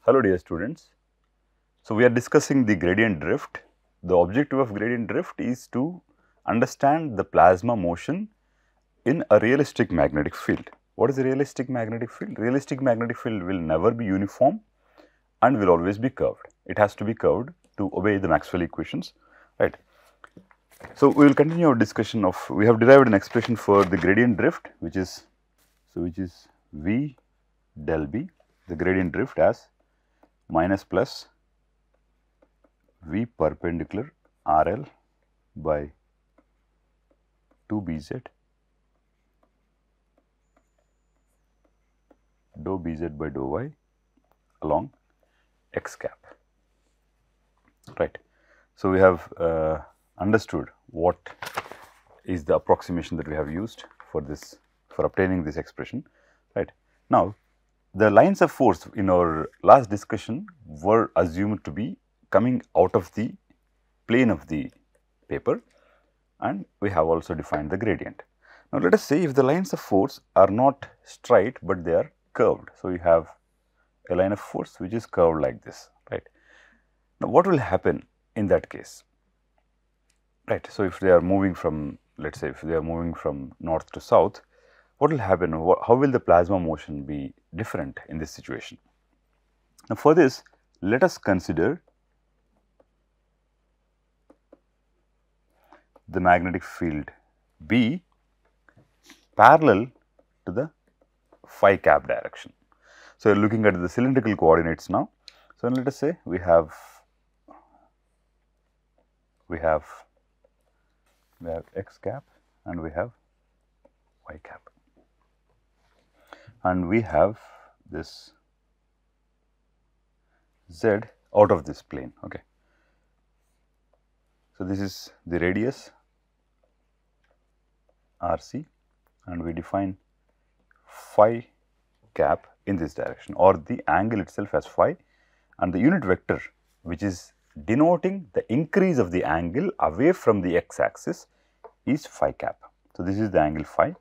Hello dear students. So, we are discussing the gradient drift. The objective of gradient drift is to understand the plasma motion in a realistic magnetic field. What is a realistic magnetic field? Realistic magnetic field will never be uniform and will always be curved. It has to be curved to obey the Maxwell equations, right. So, we will continue our discussion of, we have derived an expression for the gradient drift which is V del B, the gradient drift as minus plus V perpendicular RL by 2 BZ dou BZ by dou Y along x cap, right. So, we have understood what is the approximation that we have used for this, for obtaining this expression, right. Now, the lines of force in our last discussion were assumed to be coming out of the plane of the paper, and we have also defined the gradient. Now, let us say if the lines of force are not straight, but they are curved. So, you have a line of force which is curved like this, right. Now, what will happen in that case, right. So, if they are moving from, let us say if they are moving from north to south, what will happen? How will the plasma motion be different in this situation? Now, for this, let us consider the magnetic field B parallel to the phi cap direction. So, you are looking at the cylindrical coordinates now. So, let us say we have x cap and we have y cap, and we have this z out of this plane. Okay. So, this is the radius RC, and we define phi cap in this direction, or the angle itself as phi, and the unit vector which is denoting the increase of the angle away from the x axis is phi cap. So, this is the angle phi,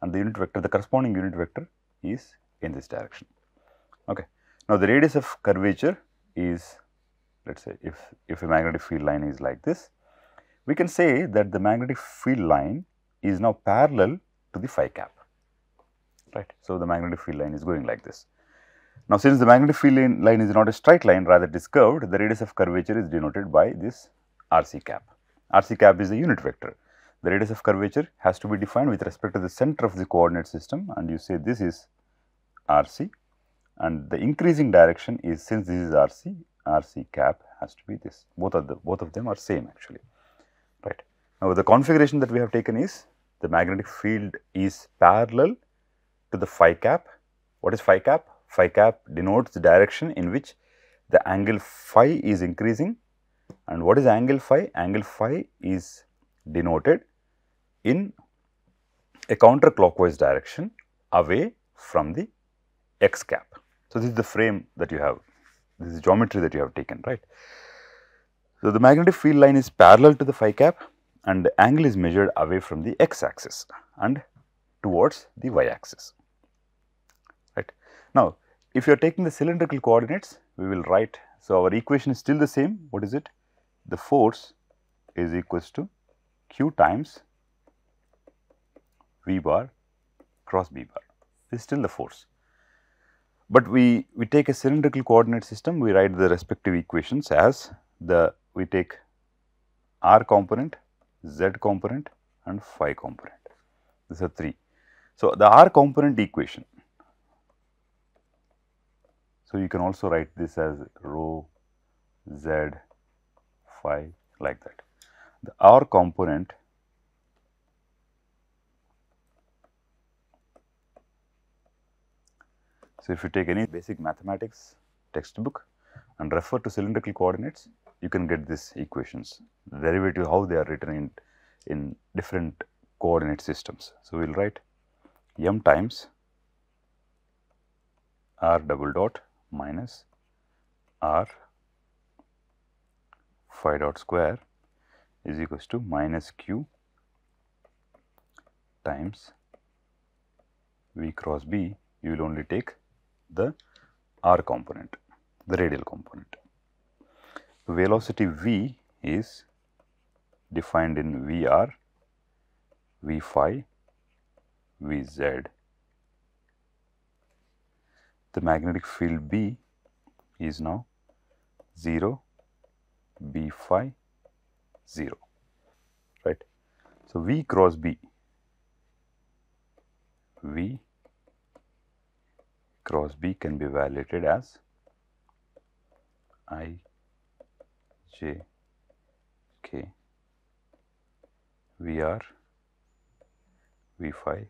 and the unit vector, the corresponding unit vector is in this direction. Okay. Now, the radius of curvature is, let us say if a magnetic field line is like this, we can say that the magnetic field line is now parallel to the phi cap, right. So, the magnetic field line is going like this. Now, since the magnetic field line is not a straight line, rather it is curved, the radius of curvature is denoted by this RC cap. RC cap is the unit vector. The radius of curvature has to be defined with respect to the center of the coordinate system, and you say this is RC, and the increasing direction is, since this is RC, RC cap has to be this. Both of them are same actually, right. Now, the configuration that we have taken is the magnetic field is parallel to the phi cap. What is phi cap? Phi cap denotes the direction in which the angle phi is increasing, and what is angle phi? Angle phi is denoted in a counterclockwise direction away from the x cap. So, this is the frame that you have, this is geometry that you have taken, right. So, the magnetic field line is parallel to the phi cap, and the angle is measured away from the x axis and towards the y axis, right. Now, if you are taking the cylindrical coordinates, we will write, so our equation is still the same. What is it? The force is equals to Q times V bar cross B bar. This is still the force. But we take a cylindrical coordinate system, we write the respective equations as we take R component, Z component and phi component. These are three. So, the R component equation, so you can also write this as rho Z phi like that. The R component so, if you take any basic mathematics textbook and refer to cylindrical coordinates, you can get these equations, the derivative, how they are written in different coordinate systems. So, we will write m times r double dot minus r phi dot square is equals to minus q times V cross B. You will only take the R component, the radial component. The velocity v is defined in Vr, V phi, Vz. The magnetic field B is now 0, B phi 0, right. So, V cross B, V cross B can be evaluated as I j k Vr, V phi,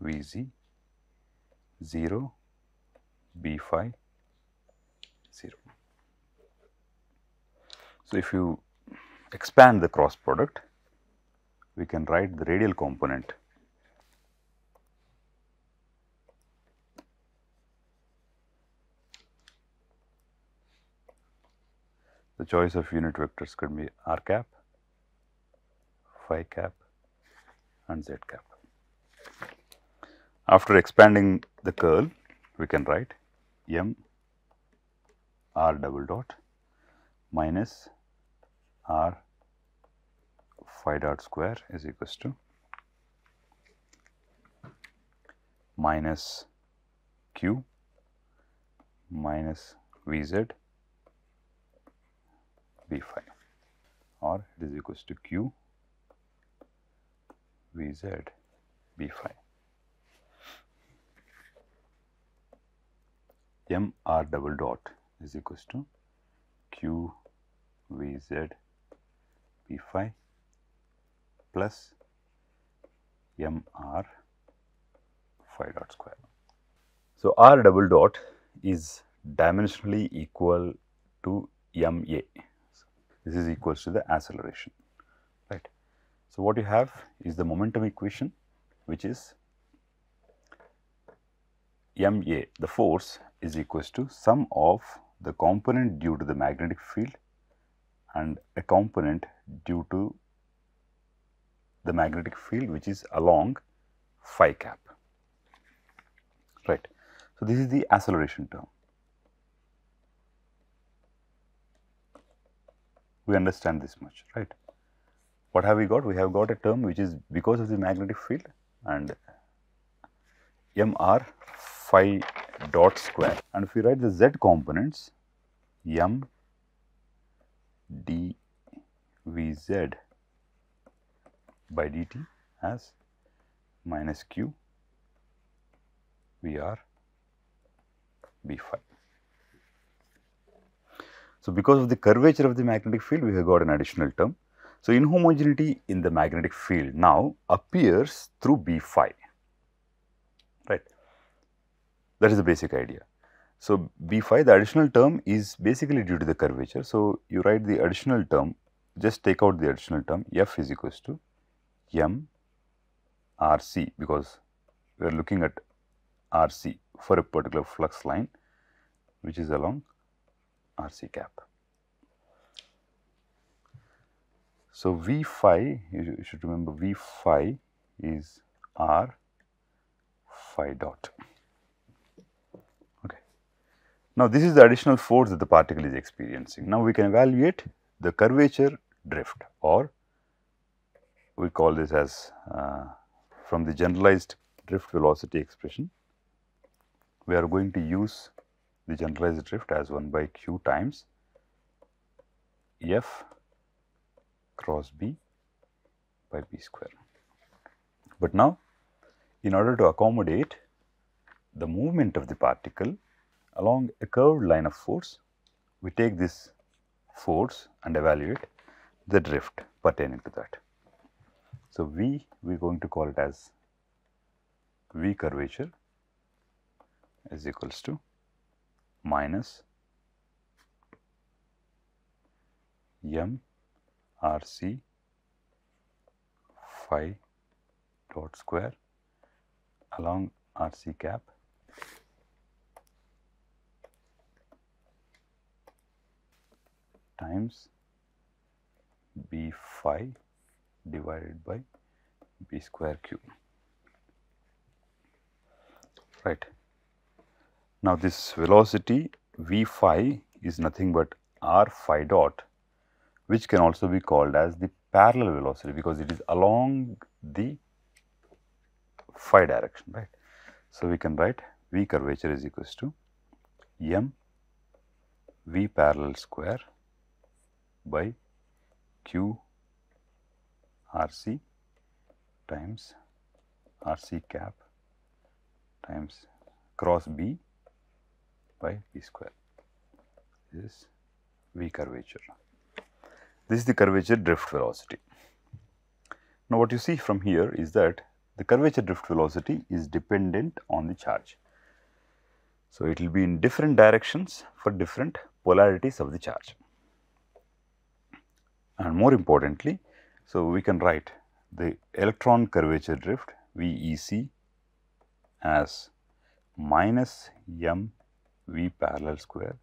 Vz 0, B phi 0. So, if you expand the cross product, we can write the radial component the choice of unit vectors could be r cap, phi cap and z cap. After expanding the curl, we can write m r double dot minus r phi dot square is equals to minus q minus Vz B phi, or it is equals to q Vz B phi. M r double dot is equals to q Vz B phi plus m r phi dot square. So, r double dot is dimensionally equal to ma. This is equals to the acceleration, right. So, what you have is the momentum equation, which is ma, the force, is equals to sum of the component due to the magnetic field and a component due to the magnetic field which is along phi cap, right. So, this is the acceleration term. We understand this much, right. What have we got? We have got a term which is because of the magnetic field and mr phi dot square, and if we write the z components, m d Vz by dt as minus q Vr B phi. So, because of the curvature of the magnetic field, we have got an additional term. So, inhomogeneity in the magnetic field now appears through B phi, right. That is the basic idea. So, B phi, the additional term, is basically due to the curvature. So, you write the additional term, just take out the additional term, F is equals to m RC, because we are looking at RC for a particular flux line which is along RC cap. So, V phi, you should remember V phi is R phi dot. Okay. Now, this is the additional force that the particle is experiencing. Now, we can evaluate the curvature drift, or we call this as from the generalized drift velocity expression, we are going to use the generalized drift as 1 by q times F cross B by B square. But now, in order to accommodate the movement of the particle along a curved line of force, we take this force and evaluate the drift pertaining to that. So, V, we are going to call it as V curvature is equals to minus m RC phi dot square along RC cap times B phi divided by B square q, right. Now, this velocity V phi is nothing but r phi dot, which can also be called as the parallel velocity because it is along the phi direction, right. So, we can write V curvature is equals to m V parallel square by q RC times RC cap times cross B by B square. This is V curvature. This is the curvature drift velocity. Now, what you see from here is that the curvature drift velocity is dependent on the charge. So, it will be in different directions for different polarities of the charge. And more importantly, so we can write the electron curvature drift VEC as minus m V parallel square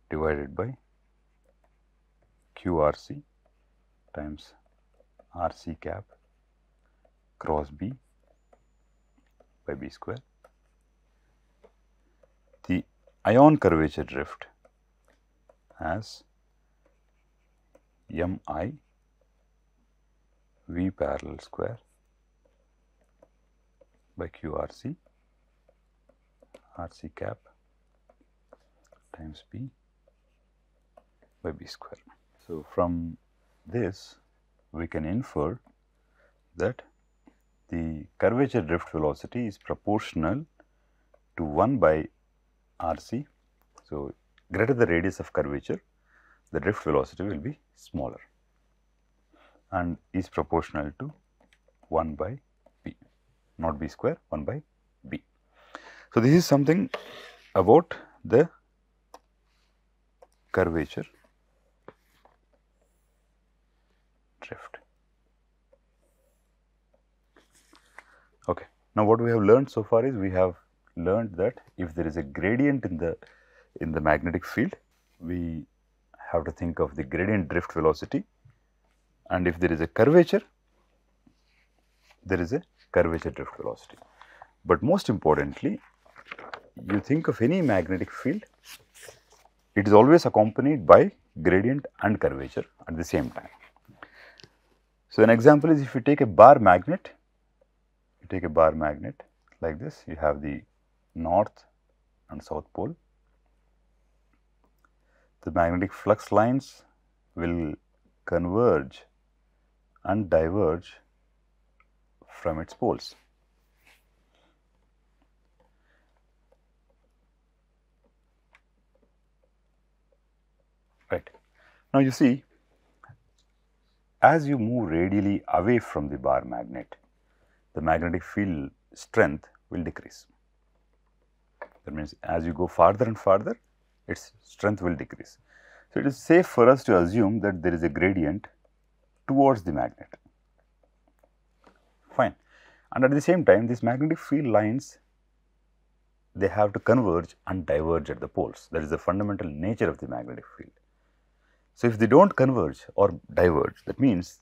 divided by QRC times RC cap cross B by B square. The ion curvature drift as mi V parallel square by QRC RC cap times B by B square. So, from this we can infer that the curvature drift velocity is proportional to 1 by RC. So, greater the radius of curvature, the drift velocity will be smaller and is proportional to 1 by B, not B square, 1 by B. So, this is something about the curvature drift. Okay. Now, what we have learned so far is we have learned that if there is a gradient in the magnetic field, we have to think of the gradient drift velocity, and if there is a curvature, there is a curvature drift velocity. But most importantly, you think of any magnetic field, it is always accompanied by gradient and curvature at the same time. So, an example is if you take a bar magnet, like this, you have the north and south pole. The magnetic flux lines will converge and diverge from its poles. Right. Now, you see, as you move radially away from the bar magnet, the magnetic field strength will decrease. That means, as you go farther and farther, its strength will decrease. So, it is safe for us to assume that there is a gradient towards the magnet. Fine. And at the same time, these magnetic field lines, they have to converge and diverge at the poles. That is the fundamental nature of the magnetic field. So, if they do not converge or diverge, that means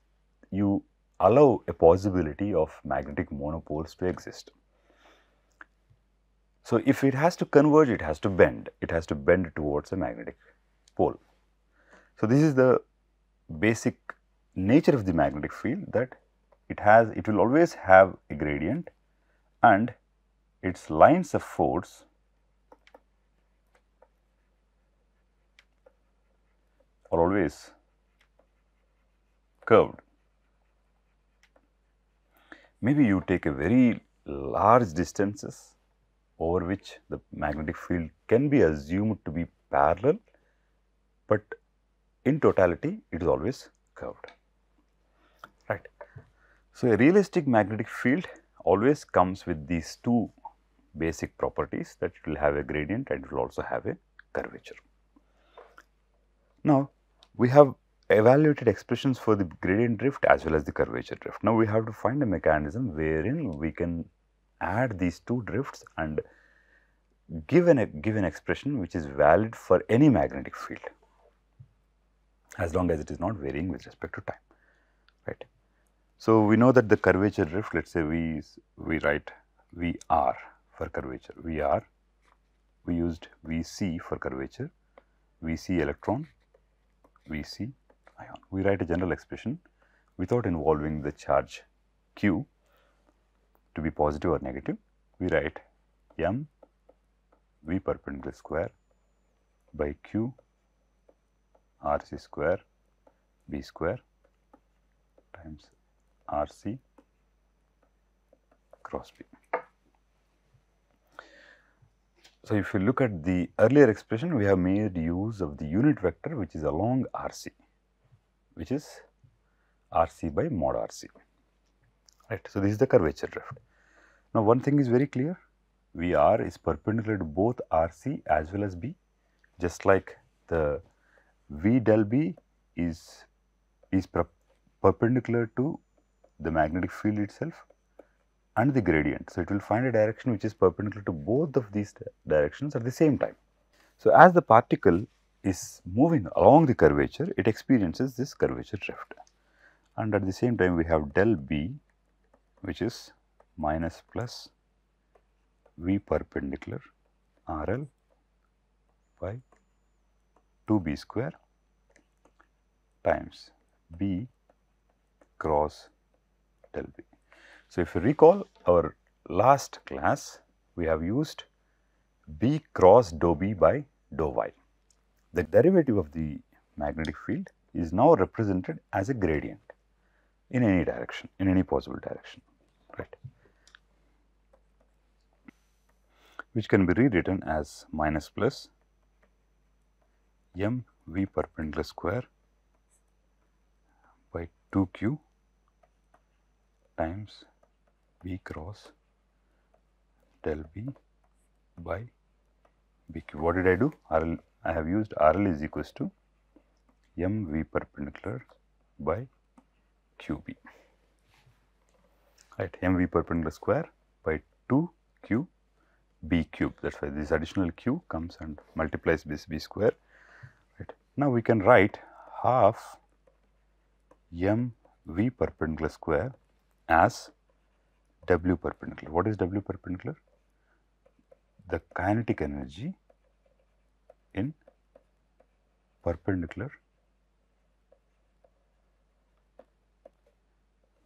you allow a possibility of magnetic monopoles to exist. So, if it has to converge, it has to bend towards a magnetic pole. So, this is the basic nature of the magnetic field, that it will always have a gradient and its lines of force are always curved. Maybe you take a very large distances over which the magnetic field can be assumed to be parallel, but in totality it is always curved, right. So, a realistic magnetic field always comes with these two basic properties, that it will have a gradient and it will also have a curvature. Now, we have evaluated expressions for the gradient drift as well as the curvature drift. Now, we have to find a mechanism wherein we can add these two drifts and give an expression which is valid for any magnetic field, as long as it is not varying with respect to time, right. So, we know that the curvature drift, let us say we write VR for curvature, VR we used Vc for curvature, Vc electron, Vc ion. We write a general expression without involving the charge q to be positive or negative. We write m v perpendicular square by q rc square b square times rc cross b. So, if you look at the earlier expression, we have made use of the unit vector which is along RC, which is RC by mod RC, right. So, this is the curvature drift. Now, one thing is very clear, VR is perpendicular to both RC as well as B, just like the V del B is perpendicular to the magnetic field itself and the gradient. So, it will find a direction which is perpendicular to both of these directions at the same time. So, as the particle is moving along the curvature, it experiences this curvature drift, and at the same time we have del B, which is minus plus V perpendicular RL by 2B square times B cross del B. So, if you recall our last class, we have used B cross dou B by dou Y. The derivative of the magnetic field is now represented as a gradient in any direction, in any possible direction, right, which can be rewritten as minus plus m v perpendicular square by 2q times B cross del B by BQ. What did I do? RL, I have used RL is equals to m V perpendicular by QB, right, m V perpendicular square by 2q B cube. That is why this additional q comes and multiplies this B square, right. Now, we can write half m V perpendicular square as W perpendicular. What is W perpendicular? The kinetic energy in perpendicular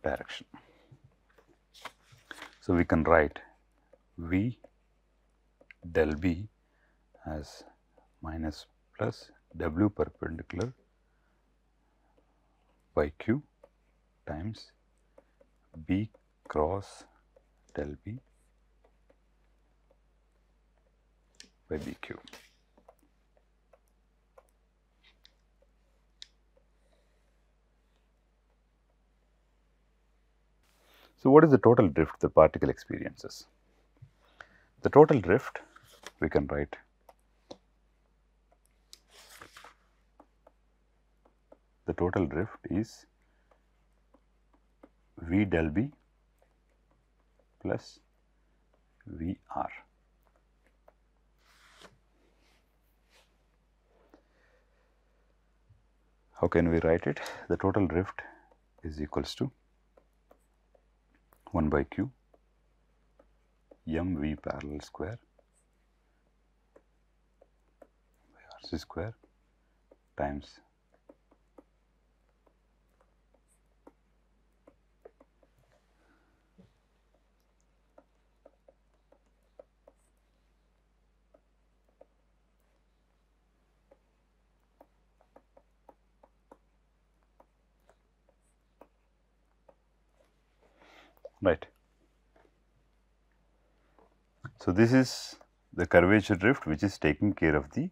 direction. So, we can write V del B as minus plus W perpendicular by Q times B cross del B by BQ. So, what is the total drift the particle experiences? The total drift we can write the total drift is V del B plus VR. How can we write it? The total drift is equals to 1 by Q m V parallel square by RC square times right. So, this is the curvature drift which is taking care of the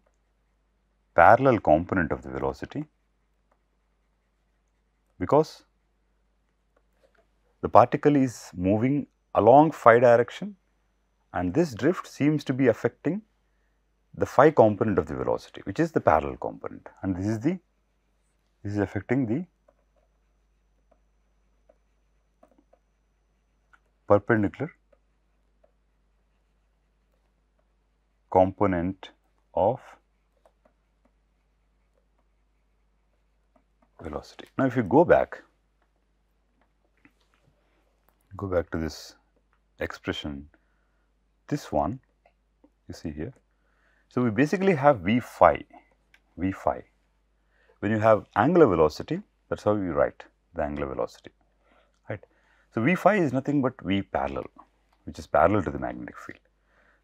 parallel component of the velocity, because the particle is moving along phi direction and this drift seems to be affecting the phi component of the velocity, which is the parallel component, and this is affecting the perpendicular component of velocity. Now, if you go back to this expression, this one you see here, So, we basically have V phi. When you have angular velocity, that is how you write the angular velocity, right. So, V phi is nothing but V parallel, which is parallel to the magnetic field.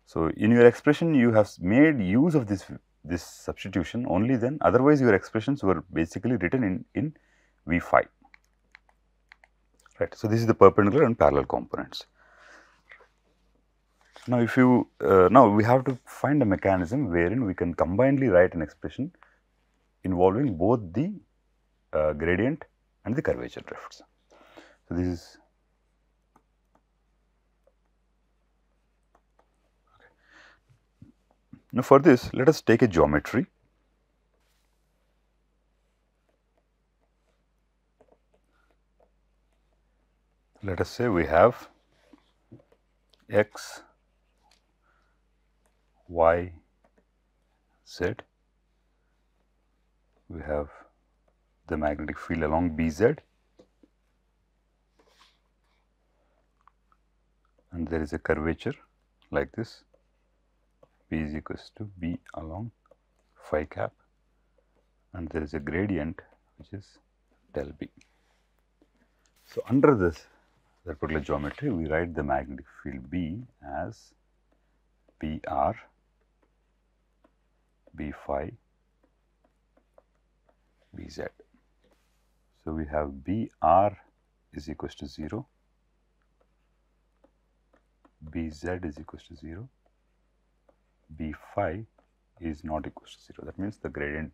So, in your expression you have made use of this substitution only then, otherwise your expressions were basically written in V phi, right. So, this is the perpendicular and parallel components. Now, if you now we have to find a mechanism wherein we can combinedly write an expression involving both the gradient and the curvature drifts. So, this is now for this let us take a geometry. Let us say we have x, y, z, we have the magnetic field along Bz, and there is a curvature like this, B is equals to B along phi cap, and there is a gradient which is del B. So, under that particular geometry, we write the magnetic field B as Br, B phi, Bz. So, we have Br is equals to 0, Bz is equals to 0, B phi is not equals to 0. That means the gradient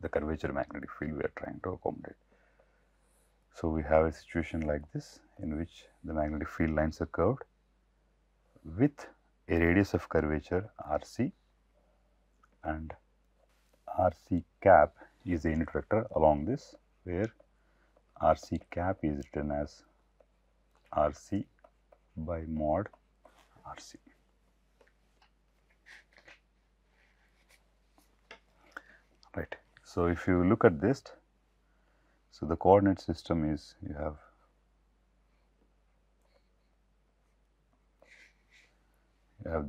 the curvature magnetic field we are trying to accommodate. So, we have a situation like this in which the magnetic field lines are curved with a radius of curvature Rc, and Rc cap is the unit vector along this, where Rc cap is written as Rc by mod Rc. Right. So, if you look at this, so the coordinate system is you have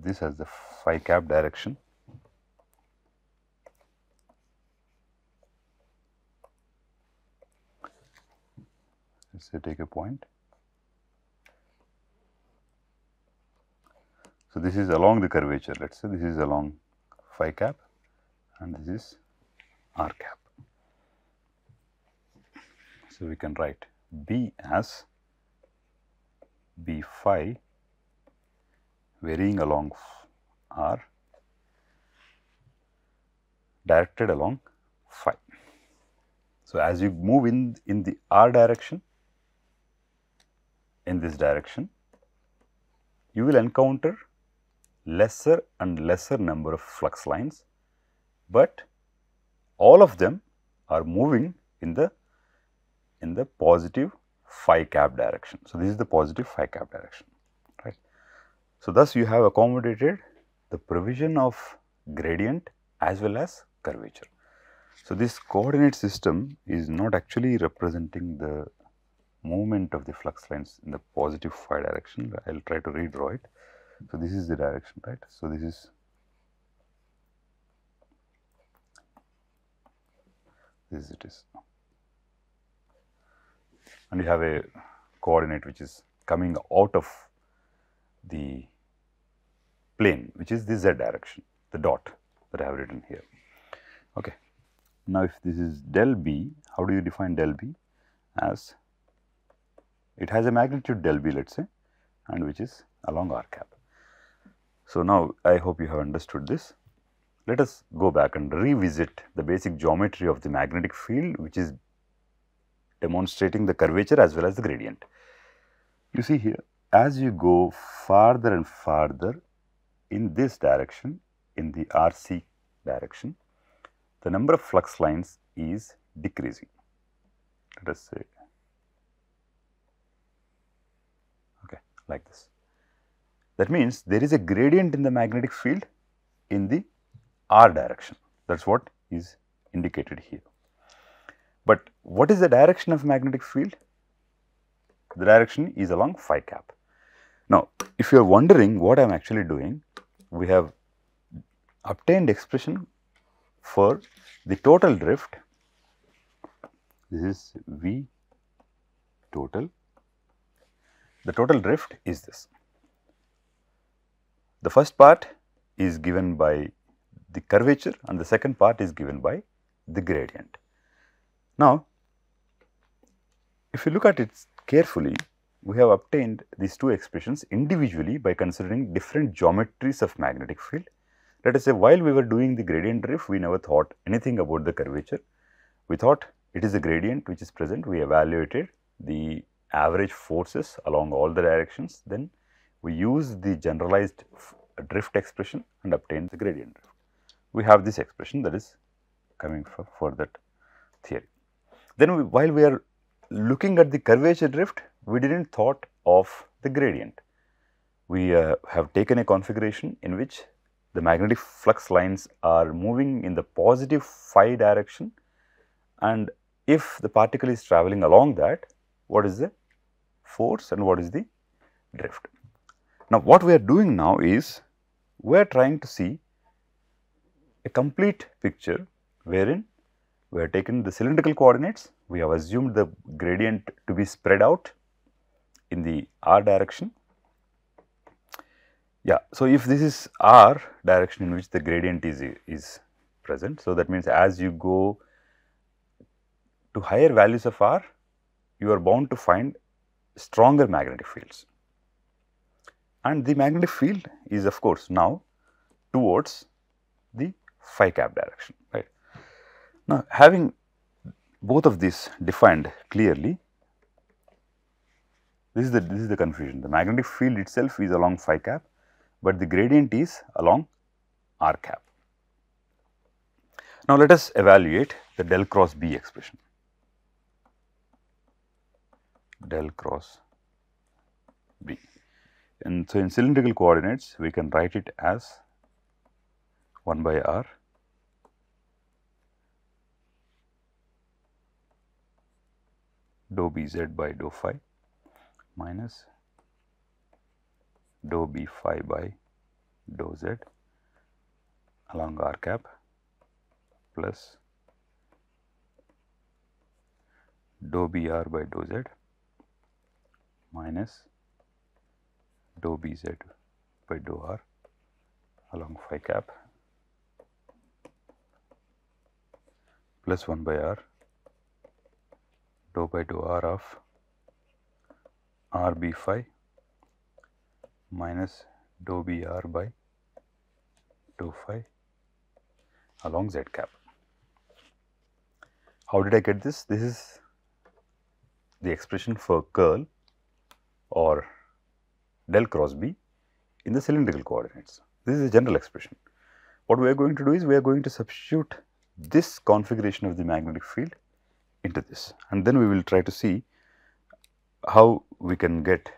this as the phi cap direction. Let us say take a point. So, this is along the curvature, let us say this is along phi cap and this is r cap. So, we can write B as B phi varying along r directed along phi. So, as you move in the r direction, in this direction, you will encounter lesser and lesser number of flux lines, but all of them are moving in the positive phi cap direction. So, this is the positive phi cap direction, right. So, thus you have accommodated the provision of gradient as well as curvature. So, this coordinate system is not actually representing the movement of the flux lines in the positive phi direction. I will try to redraw it. So, this is the direction, right. So, this it is, and you have a coordinate which is coming out of the plane, which is the z direction, the dot that I have written here. Okay. Now, if this is del B, how do you define del B? As it has a magnitude del B, let us say, and which is along r cap. So, now I hope you have understood this. Let us go back and revisit the basic geometry of the magnetic field, which is demonstrating the curvature as well as the gradient. You see here, as you go farther and farther in this direction, in the RC direction, the number of flux lines is decreasing. Let us say, okay, like this. That means there is a gradient in the magnetic field in the R direction. That is what is indicated here. But what is the direction of magnetic field? The direction is along phi cap. Now, if you are wondering what I am actually doing, we have obtained expression for the total drift. This is V total. The total drift is this. The first part is given by the curvature and the second part is given by the gradient. Now, if you look at it carefully, we have obtained these two expressions individually by considering different geometries of magnetic field. Let us say while we were doing the gradient drift, we never thought anything about the curvature. We thought it is a gradient which is present. We evaluated the average forces along all the directions. Then we use the generalized drift expression and obtain the gradient drift. We have this expression that is coming for that theory. Then while we are looking at the curvature drift, we did not thought of the gradient. We have taken a configuration in which the magnetic flux lines are moving in the positive phi direction, and if the particle is traveling along that, what is the force and what is the drift. Now, what we are doing now is we are trying to see a complete picture wherein we have taken the cylindrical coordinates, we have assumed the gradient to be spread out in the r direction. Yeah, so if this is r direction in which the gradient is present, so that means as you go to higher values of r, you are bound to find stronger magnetic fields. And the magnetic field is of course now towards the phi cap direction, right. Now, having both of these defined clearly, this is the confusion. The magnetic field itself is along phi cap, but the gradient is along r cap. Now, let us evaluate the del cross B expression. Del cross B. And so, in cylindrical coordinates, we can write it as 1 by r dou Bz by dou phi minus dou B phi by dou z along r cap plus dou Br by dou z minus dou Bz by dou r along phi cap plus 1 by r dou by dou r of r B phi minus dou Br by dou phi along z cap. How did I get this? This is the expression for curl or del cross B in the cylindrical coordinates. This is a general expression. What we are going to do is we are going to substitute this configuration of the magnetic field into this, and then we will try to see how we can get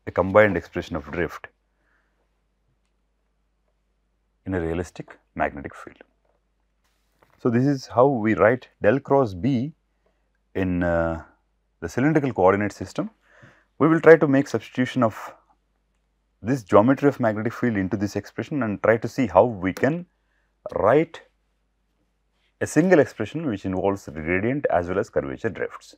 a combined expression of drift in a realistic magnetic field. So, this is how we write del cross B in the cylindrical coordinate system. We will try to make substitution of this geometry of magnetic field into this expression and try to see how we can write a single expression which involves gradient as well as curvature drifts.